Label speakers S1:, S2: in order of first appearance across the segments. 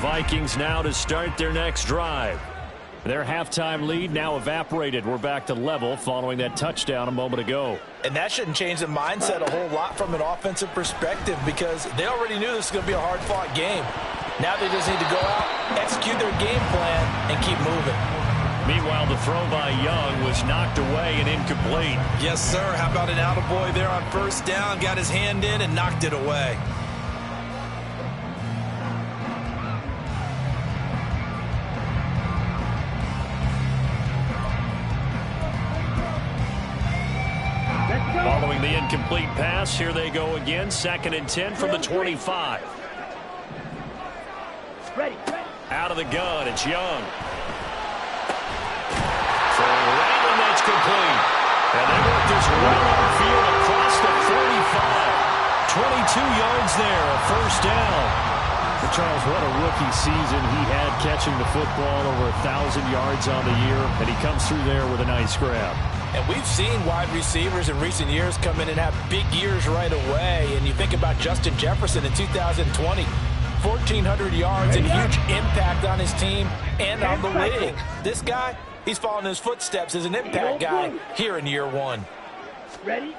S1: Vikings now to start their next drive. Their halftime lead now evaporated. We're back to level following that touchdown a moment ago.
S2: And that shouldn't change the mindset a whole lot from an offensive perspective because they already knew this was going to be a hard-fought game. Now they just need to go out, execute their game plan, and keep moving.
S1: Meanwhile, the throw by Young was knocked away and incomplete.
S2: Yes, sir. How about an attaboy there on first down? Got his hand in and knocked it away.
S1: Following the incomplete pass, here they go again. 2nd and 10 from the 25.
S3: Ready.
S1: Out of the gun, it's Young. For right, and that's complete. And they work this right upfield across the 45. 22 yards there, a first down.
S4: But Charles, what a rookie season he had catching the football, over 1,000 yards on the year, and he comes through there with a nice grab.
S2: And we've seen wide receivers in recent years come in and have big years right away. And you think about Justin Jefferson in 2020, 1,400 yards and huge impact on his team and on the league. This guy, he's following his footsteps as an impact guy here in year one.
S3: Ready?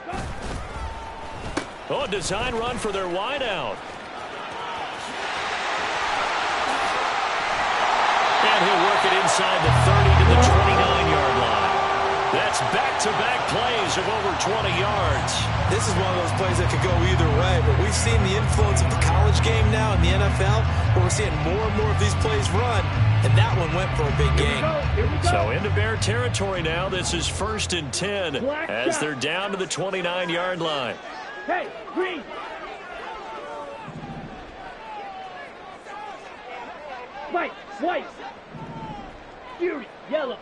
S1: Oh, a design run for their wideout. And he'll work it inside the 30 to the 29-yard line. That's back-to-back plays of over 20 yards.
S2: This is one of those plays that could go either way, but we've seen the influence of the college game now in the NFL, where we're seeing more and more of these plays run, and that one went for a big gain.
S1: So into Bear territory now. This is 1st and 10 as they're down to the 29-yard line.
S3: Hey, green. White. Fury, yellow.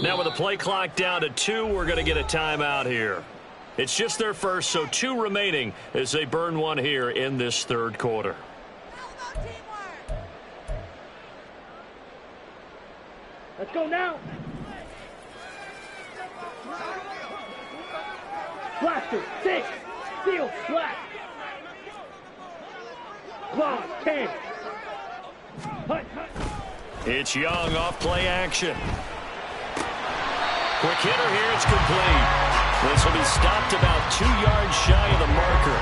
S1: Now with the play clock down to 2, we're going to get a timeout here. It's just their first, so 2 remaining as they burn one here in this third quarter.
S3: Let's go now. Blaster, 6. Steel, black. Claw, 10. Hut.
S1: It's Young off play action. Quick hitter here, it's complete. This will be stopped about 2 yards shy of the marker.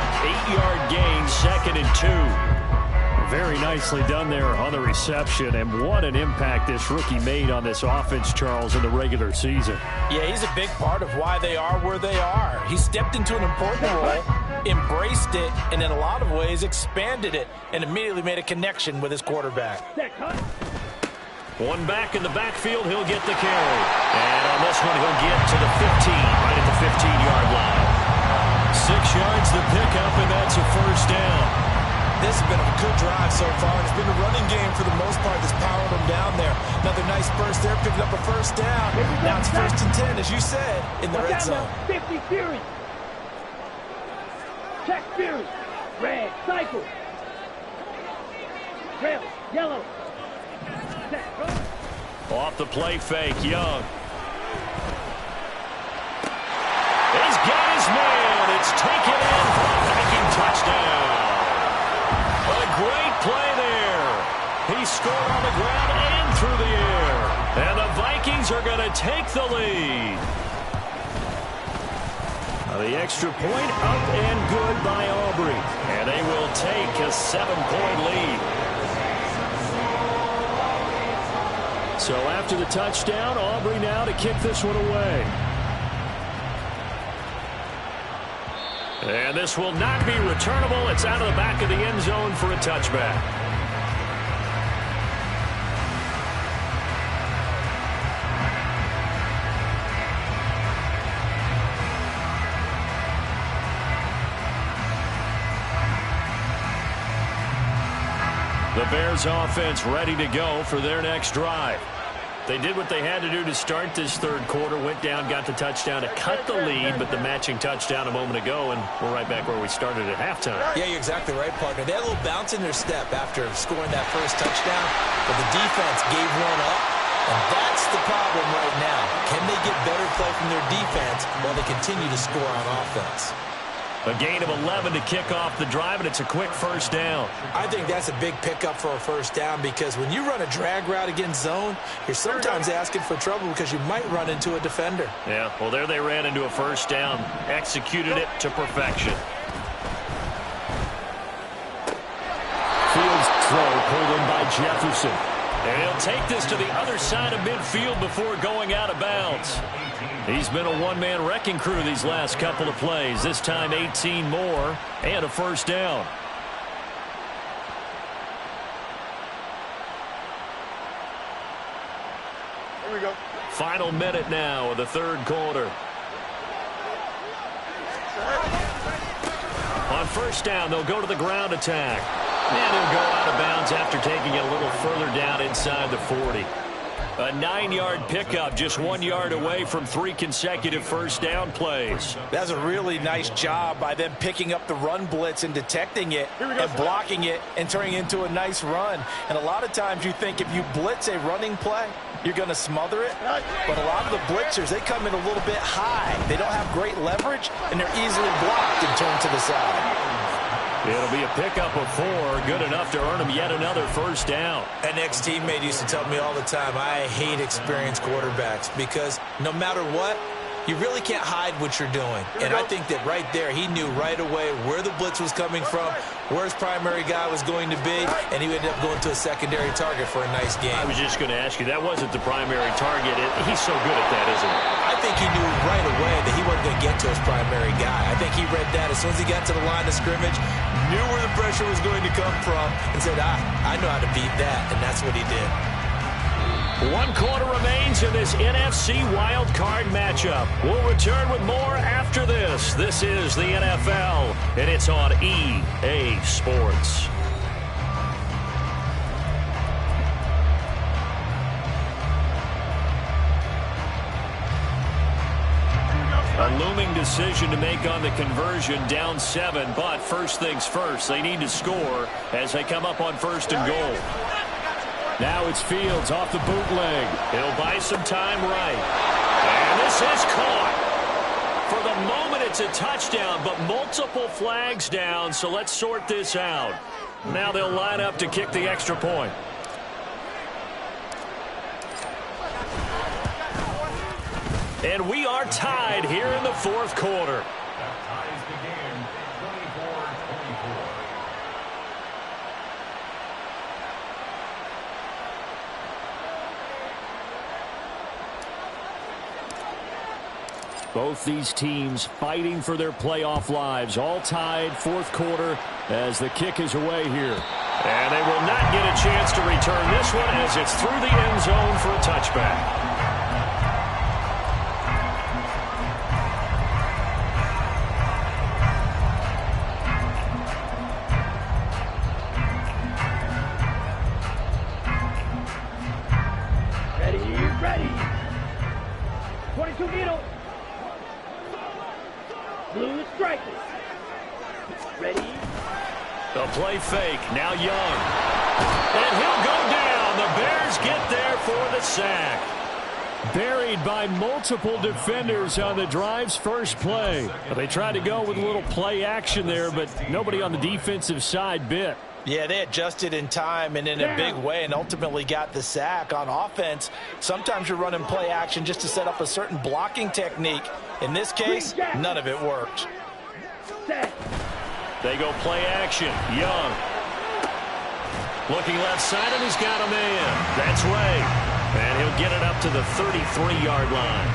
S1: 8-yard gain, 2nd and 2.
S4: Very nicely done there on the reception, and what an impact this rookie made on this offense, Charles, in the regular season.
S2: Yeah, he's a big part of why they are where they are. He stepped into an important role, embraced it, and in a lot of ways expanded it, and immediately made a connection with his quarterback.
S1: One back in the backfield, he'll get the carry. And on this one, he'll get to the 15, right at the 15-yard line. 6 yards the pickup, and that's a first down.
S2: This has been a good drive so far. It's been a running game for the most part that's powered them down there. Another nice burst there, picking up a first down. Now it's 1st and 10, as you said, in the red zone.
S3: 50 Fury. Check Fury. Red, cycle. Rail, yellow. Set,
S1: off the play fake, Young. He's got his man. It's taken in for a Viking touchdown. A great play there. He scored on the ground and through the air. And the Vikings are going to take the lead. The extra point up and good by Aubrey. And they will take a 7-point lead. So after the touchdown, Aubrey now to kick this one away. And this will not be returnable. It's out of the back of the end zone for a touchback. The Bears offense ready to go for their next drive. They did what they had to do to start this third quarter, went down, got the touchdown to cut the lead, but the matching touchdown a moment ago, and we're right back where we started at halftime.
S2: Yeah, you're exactly right, partner. They had a little bounce in their step after scoring that first touchdown, but the defense gave one up, and that's the problem right now. Can they get better play from their defense while they continue to score on offense?
S1: A gain of 11 to kick off the drive, and it's a quick first down.
S2: I think that's a big pickup for a first down because when you run a drag route against zone, you're sometimes asking for trouble because you might run into a defender.
S1: Yeah, well, there they ran into a first down. Executed it to perfection.
S4: Fields throw pulled in by Jefferson.
S1: And he'll take this to the other side of midfield before going out of bounds. He's been a one-man wrecking crew these last couple of plays. This time 18 more and a first down.
S5: Here we go.
S1: Final minute now of the third quarter. On first down, they'll go to the ground attack. And he'll go out of bounds after taking it a little further down inside the 40. A 9-yard pickup, just 1 yard away from 3 consecutive first down plays.
S2: That's a really nice job by them picking up the run blitz and detecting it and blocking it and turning it into a nice run. And a lot of times you think if you blitz a running play, you're going to smother it. But a lot of the blitzers, they come in a little bit high. They don't have great leverage, and they're easily blocked and turned to the side.
S1: It'll be a pickup of 4, good enough to earn him yet another first down.
S2: An ex-teammate used to tell me all the time, I hate experienced quarterbacks because no matter what, you really can't hide what you're doing. And I think that right there, he knew right away where the blitz was coming from, where his primary guy was going to be, and he ended up going to a secondary target for a nice game.
S1: I was just going to ask you, that wasn't the primary target. He's so good at that, isn't he?
S2: I think he knew right away that he wasn't going to get to his primary guy. I think he read that as soon as he got to the line of scrimmage, knew where the pressure was going to come from, and said, I know how to beat that, and that's what he did.
S1: 1 quarter remains in this NFC Wild Card matchup. We'll return with more after this. This is the NFL, and it's on EA Sports. A looming decision to make on the conversion, down 7, but first things first, they need to score as they come up on first and goal.
S4: Now it's Fields off the bootleg.
S1: He'll buy some time right. And this is caught. For the moment, it's a touchdown, but multiple flags down, so let's sort this out. Now they'll line up to kick the extra point. And we are tied here in the fourth quarter.
S4: Both these teams fighting for their playoff lives. All tied, fourth quarter, as the kick is away here.
S1: And they will not get a chance to return this one as it's through the end zone for a touchback.
S3: Ready. 22 needle. Blue striker. Ready.
S1: The play fake. Now Young. And he'll go down. The Bears get there for the sack.
S4: Buried by multiple defenders on the drive's first play. They tried to go with a little play action there, but nobody on the defensive side bit.
S2: Yeah, they adjusted in time and in a big way and ultimately got the sack. On offense, sometimes you're running play action just to set up a certain blocking technique. In this case, none of it worked.
S1: They go play action. Young. Looking left side, and he's got a man. That's Ray. And he'll get it up to the 33-yard line.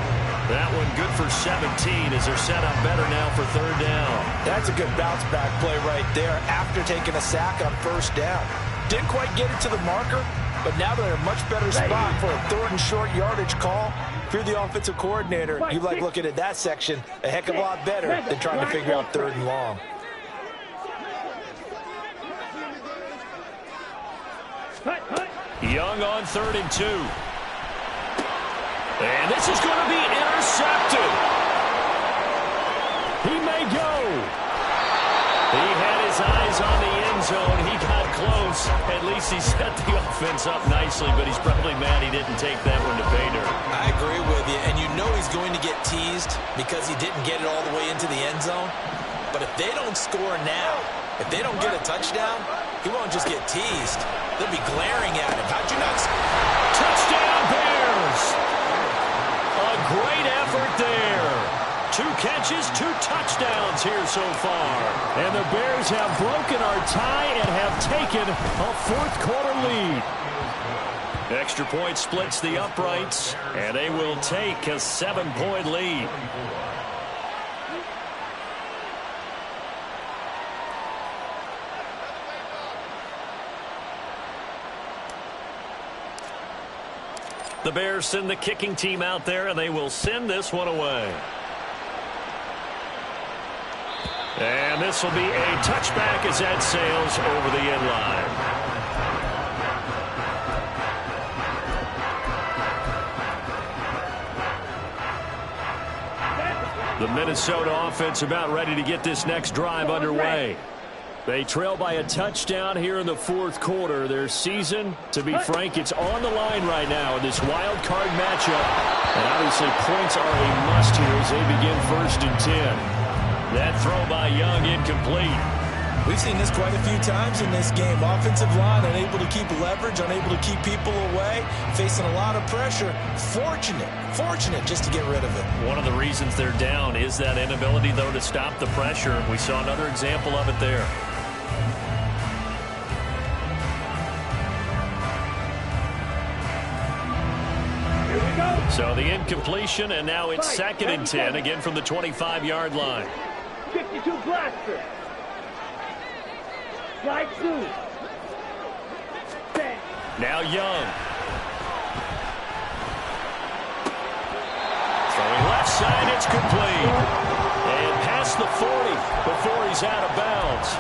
S1: That one good for 17 as they're set up better now for third down.
S2: That's a good bounce-back play right there after taking a sack on first down. Didn't quite get it to the marker, but now they're in a much better spot for a third and short yardage call. If you're the offensive coordinator, you like looking at that section a heck of a lot better than trying to figure out third and long.
S1: Young on 3rd and 2. And this is going to be intercepted. He may go. He had his eyes on the end zone. He got close. At least he set the offense up nicely, but he's probably mad he didn't take that one to pay dirt.
S2: I agree with you, and you know he's going to get teased because he didn't get it all the way into the end zone. But if they don't score now, if they don't get a touchdown, he won't just get teased. They'll be glaring at him. How'd you not score?
S4: Touchdown, Bears! A great effort there. 2 catches, 2 touchdowns here so far. And the Bears have broken our tie and have taken a fourth-quarter lead. Extra point splits the uprights, and they will take a 7-point lead. The Bears send the kicking team out there, and they will send this one away. And this will be a touchback as that sails over the end line. The Minnesota offense about ready to get this next drive underway. They trail by a touchdown here in the fourth quarter. Their season, to be frank, it's on the line right now in this wild card matchup. And obviously points are a must here as they begin 1st and 10. That throw by Young incomplete.
S2: We've seen this quite a few times in this game. Offensive line unable to keep leverage, unable to keep people away, facing a lot of pressure. Fortunate just to get rid of it.
S4: One of the reasons they're down is that inability, though, to stop the pressure. We saw another example of it there. So the incompletion, and now it's 2nd and 10, again from the 25-yard line.
S3: 52 blaster. Slide 2.
S4: Now Young. Throwing left side, it's complete. And past the 40 before he's out of bounds.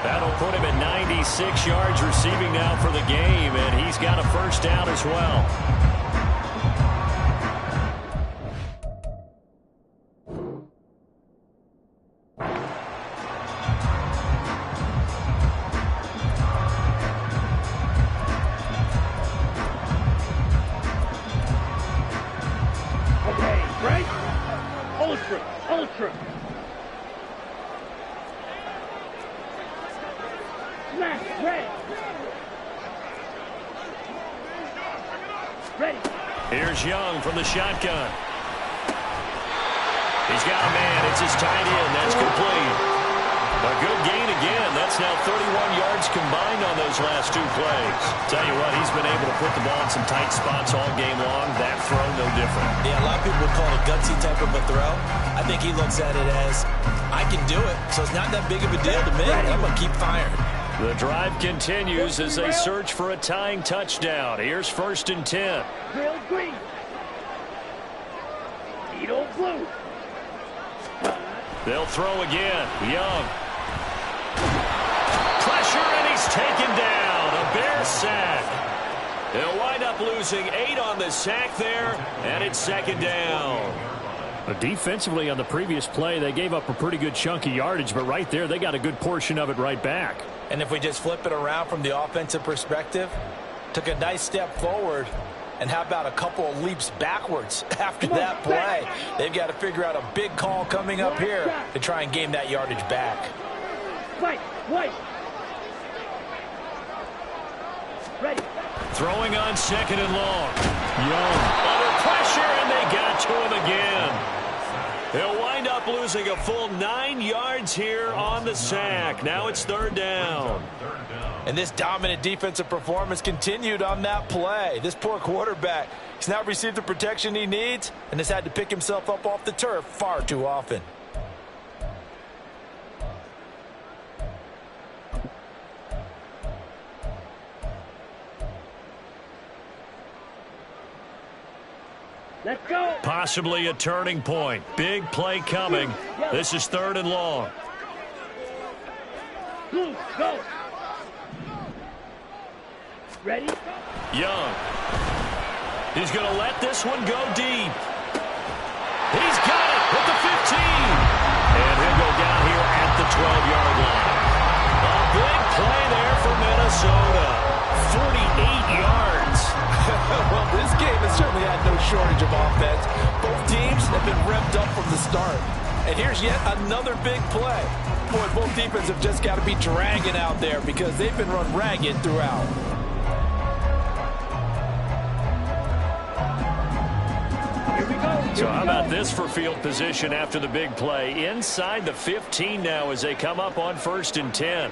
S4: That'll put him at 96 yards receiving now for the game, and he's got a first down as well.
S3: Ultra. Smash, ready.
S4: Here's Young from the shotgun. He's got a man. It's his tight end. That's complete. A good gain again. That's now 31 yards combined on those last 2 plays. Tell you what, he's been able to put the ball in some tight spots all game long. That throw, no different.
S2: Yeah, a lot of people would call it a gutsy type of a throw. I think he looks at it as, I can do it, so it's not that big of a deal to me. I'm going to keep firing.
S4: The drive continues as they search for a tying touchdown. Here's 1st and 10.
S3: Drill green. Edo blue.
S4: They'll throw again. Young. Pressure, and he's taken down. A Bear sack. They'll wind up losing 8 on the sack there, and it's 2nd down. Defensively on the previous play, they gave up a pretty good chunk of yardage, but right there, they got a good portion of it right back.
S2: And if we just flip it around from the offensive perspective, took a nice step forward, and how about a couple of leaps backwards after that play? They've got to figure out a big call coming up here to try and gain that yardage back.
S3: White. Ready.
S4: Throwing on 2nd and long. Young under pressure, and they got to him again. They'll wind up losing a full 9 yards here on the sack. Now it's 3rd down.
S2: And this dominant defensive performance continued on that play. This poor quarterback has now received the protection he needs and has had to pick himself up off the turf far too often.
S3: Let's go.
S4: Possibly a turning point. Big play coming. This is 3rd and long.
S3: Blue, go. Ready?
S4: Young. He's going to let this one go deep. He's got it at the 15. And he'll go down here at the 12-yard line. A big play there for Minnesota. 48 yards.
S2: Well, this game has certainly had no shortage of offense. Both teams have been revved up from the start. And here's yet another big play. Boy, both defenses have just got to be dragging out there because they've been run ragged throughout.
S4: So how about this for field position after the big play? Inside the 15 now as they come up on 1st and 10.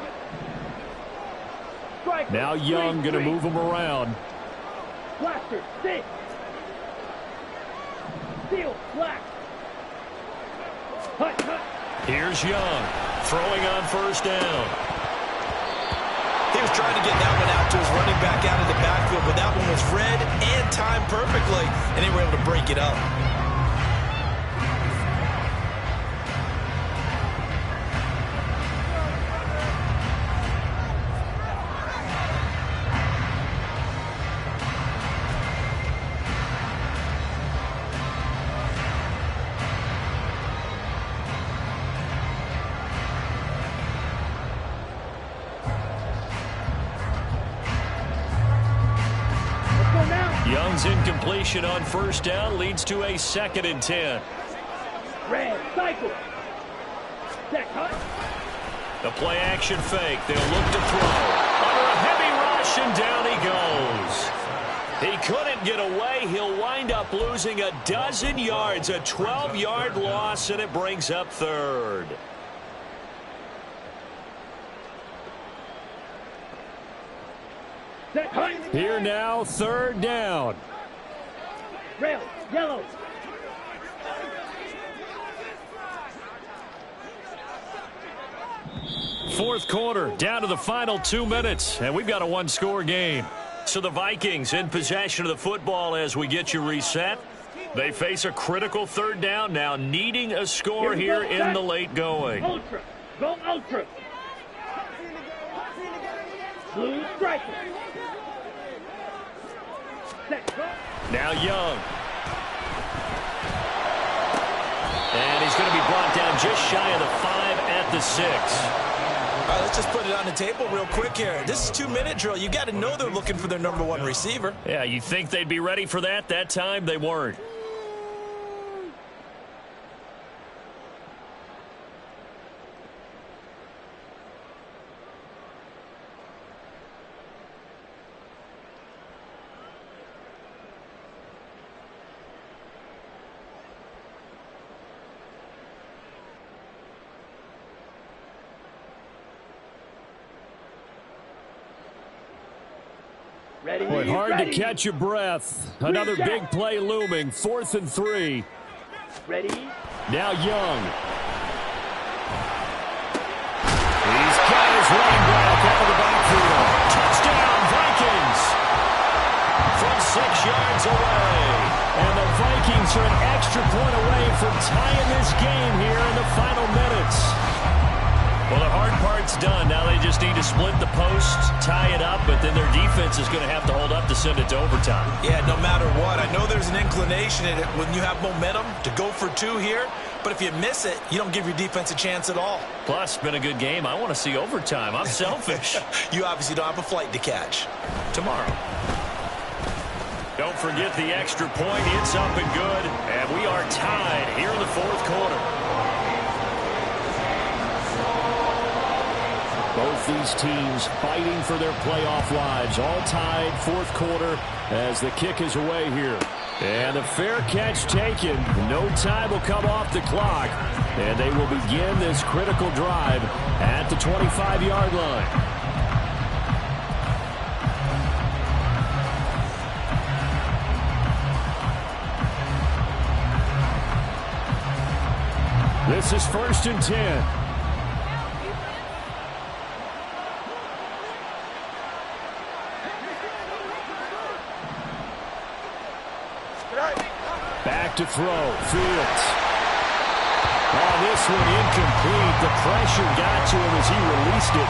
S4: Now Young going to move them around.
S3: Blaster, 6. Seal, black. Hut, hut.
S4: Here's Young throwing on 1st down.
S2: He was trying to get that one out to his running back out of the backfield, but that one was read and timed perfectly, and they were able to break it up.
S4: Young's incompletion on 1st down leads to a 2nd and 10.
S3: Red, cycle. Set, hut.
S4: The play action fake. They'll look to throw. Under a heavy rush, and down he goes. He couldn't get away. He'll wind up losing a dozen yards. A 12-yard loss, and it brings up 3rd.
S3: Set, hut.
S4: Here now, 3rd down.
S3: Rail, yellow.
S4: Fourth quarter, down to the final 2 minutes, and we've got a one-score game. So the Vikings in possession of the football as we get you reset. They face a critical 3rd down now, needing a score here in the late going.
S3: Ultra, go ultra. Blue striker. Set, go.
S4: Now Young. And he's going to be brought down just shy of the 5 at the 6.
S2: All right, let's just put it on the table real quick here. This is 2-minute drill. You got to know they're looking for their #1 receiver.
S4: Yeah, you think they'd be ready for that? That time they weren't.
S3: Ready,
S4: Boy, hard
S3: ready.
S4: to catch your breath. Another big play looming. 4th and 3.
S3: Ready.
S4: Now Young. He's got his running back out of the backfield. Touchdown, Vikings. From 6 yards away. And the Vikings are an extra point away from tying this game here in the final minutes. Well, the hard part's done. Now they just need to split the post, tie it up, but then their defense is going to have to hold up to send it to overtime.
S2: Yeah, no matter what. I know there's an inclination in it when you have momentum to go for 2 here, but if you miss it, you don't give your defense a chance at all.
S4: Plus, it's been a good game. I want to see overtime. I'm selfish.
S2: You obviously don't have a flight to catch.
S4: Tomorrow. Don't forget the extra point. It's up and good, and we are tied here in the 4th quarter. Both these teams fighting for their playoff lives. All tied, 4th quarter as the kick is away here. And the fair catch taken. No time will come off the clock. And they will begin this critical drive at the 25-yard line. This is 1st and 10. Back to throw. Fields. Oh, this one incomplete. The pressure got to him as he released it.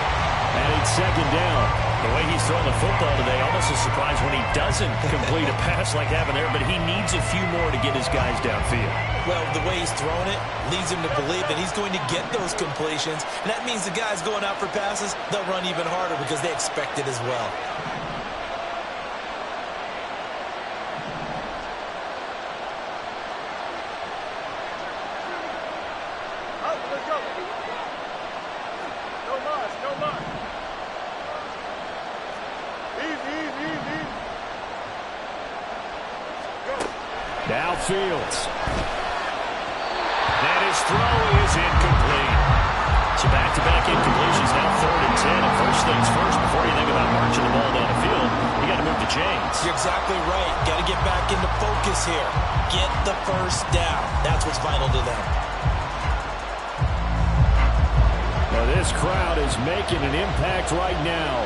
S4: And it's 2nd down. The way he's throwing the football today, almost a surprise when he doesn't complete a pass like having there, but he needs a few more to get his guys downfield.
S2: Well, the way he's throwing it leads him to believe that he's going to get those completions. And that means the guys going out for passes, they'll run even harder because they expect it as well.
S4: Now Fields. And his throw is incomplete. So back-to-back incompletions, now 3rd and 10. And first things first, before you think about marching the ball down the field, you got to move the chains.
S2: You're exactly right. Got to get back into focus here. Get the first down. That's what's vital to them.
S4: Now this crowd is making an impact right now.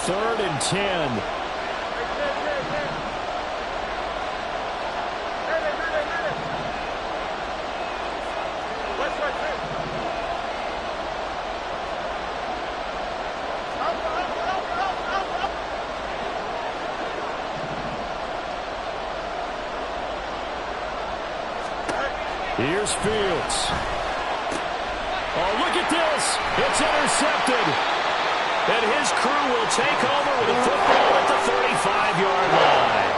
S4: 3rd and 10. Here's Fields. Oh, look at this. It's intercepted. And his crew will take over with a football at the 35-yard line.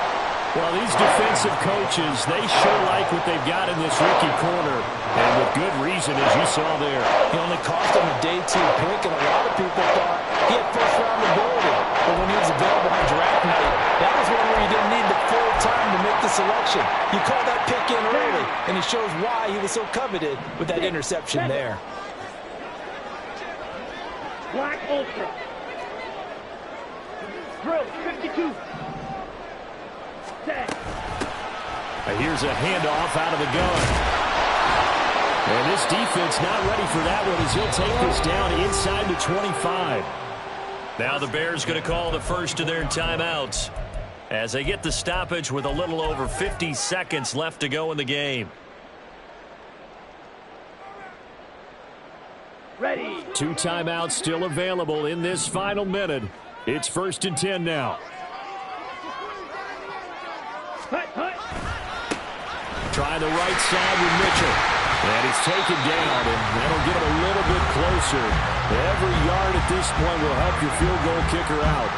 S4: Well, these defensive coaches, they sure like what they've got in this rookie corner. And with good reason, as you saw there.
S2: He only cost him a day 2 pick, and a lot of people thought he had first-round ability. But when he was available on draft night, that was one where you didn't need the full time to make the selection. You called that pick in early, and it shows why he was so coveted with that interception there.
S3: Black Ultra. Drill 52. Set.
S4: Here's a handoff out of the gun. And this defense not ready for that one as he'll take this down inside the 25. Now the Bears going to call the first of their timeouts as they get the stoppage with a little over 50 seconds left to go in the game.
S3: Ready.
S4: 2 timeouts still available in this final minute. It's 1st and 10 now.
S3: Hut, hut.
S4: Try the right side with Mitchell. And he's taken down, and that'll get him a little bit closer. Every yard at this point will help your field goal kicker out.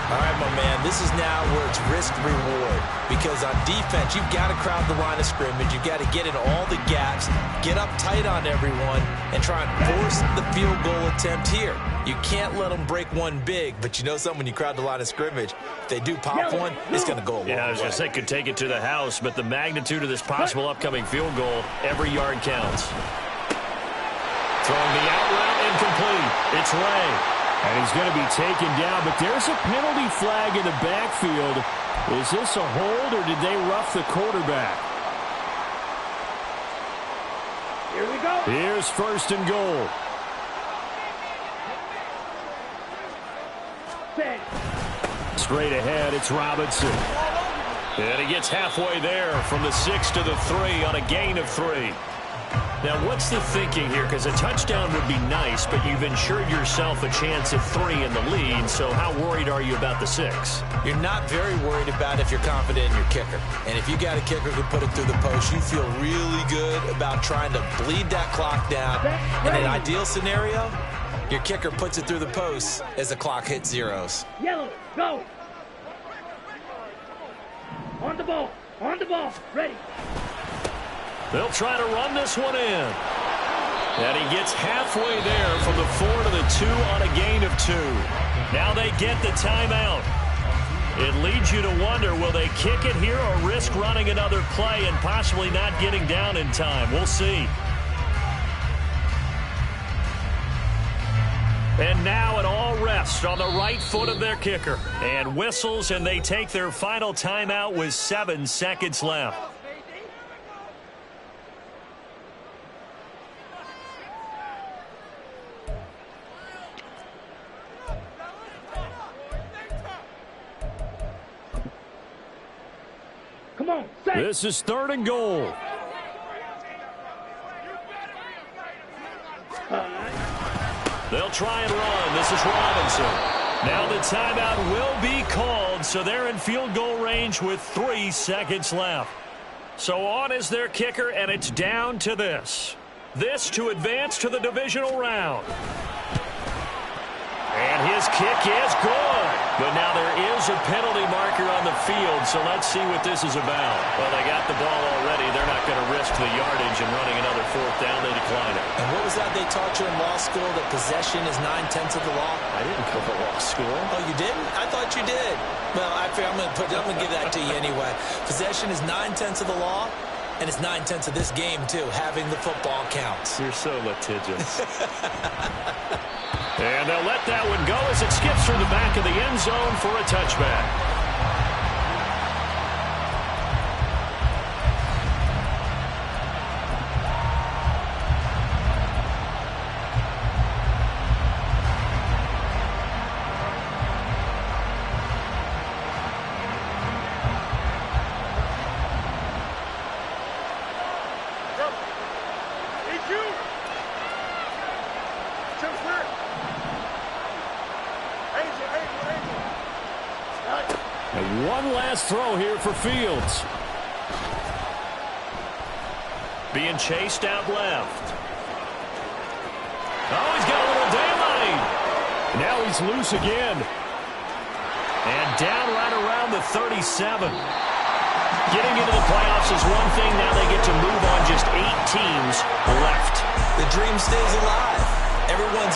S2: All right, my man, this is now where it's risk-reward. Because on defense, you've got to crowd the line of scrimmage. You've got to get in all the gaps, get up tight on everyone, and try and force the field goal attempt here. You can't let them break one big, but you know something, when you crowd the line of scrimmage, if they do pop one, it's going to go a long way.
S4: Yeah, I was going to say could take it to the house, but the magnitude of this possible upcoming field goal, every yard counts. Throwing the out route incomplete. It's Ray. And he's going to be taken down, but there's a penalty flag in the backfield. Is this a hold, or did they rough the quarterback?
S3: Here we go.
S4: Here's 1st and goal.
S3: Set.
S4: Straight ahead, it's Robinson. And he gets halfway there from the 6 to the 3 on a gain of 3. Now, what's the thinking here? Because a touchdown would be nice, but you've ensured yourself a chance at 3 in the lead, so how worried are you about the 6?
S2: You're not very worried about if you're confident in your kicker. And if you got a kicker who put it through the post, you feel really good about trying to bleed that clock down. In an ideal scenario, your kicker puts it through the post as the clock hits zeros.
S3: Yellow, go. On the ball. On the ball. Ready.
S4: They'll try to run this one in. And he gets halfway there from the 4 to the 2 on a gain of 2. Now they get the timeout. It leads you to wonder, will they kick it here or risk running another play and possibly not getting down in time? We'll see. And now it all rests on the right foot of their kicker. And whistles, and they take their final timeout with 7 seconds left.
S3: Come on, set.
S4: This is 3rd and goal. They'll try and run. This is Robinson. Now the timeout will be called, so they're in field goal range with 3 seconds left. So on is their kicker, and it's down to this. This to advance to the divisional round. And his kick is good. But now there is a penalty marker on the field, so let's see what this is about. Well, they got the ball already. They're not going to risk the yardage and running another fourth down. They decline it.
S2: And what was that they taught you in law school, that possession is 9/10 of the law?
S4: I didn't go to law school.
S2: Oh, you didn't? I thought you did. Well, I'm going to give that to you anyway. Possession is 9/10 of the law, and it's 9/10 of this game, too. Having the football counts.
S4: You're so litigious. And they'll let that one go as it skips through the back of the end zone for a touchback. And one last throw here for Fields. Being chased out left. Oh, he's got a little daylight. Now he's loose again. And down right around the 37. Getting into the playoffs is one thing. Now they get to move on. Just 8 teams left.
S2: The dream stays alive. Everyone's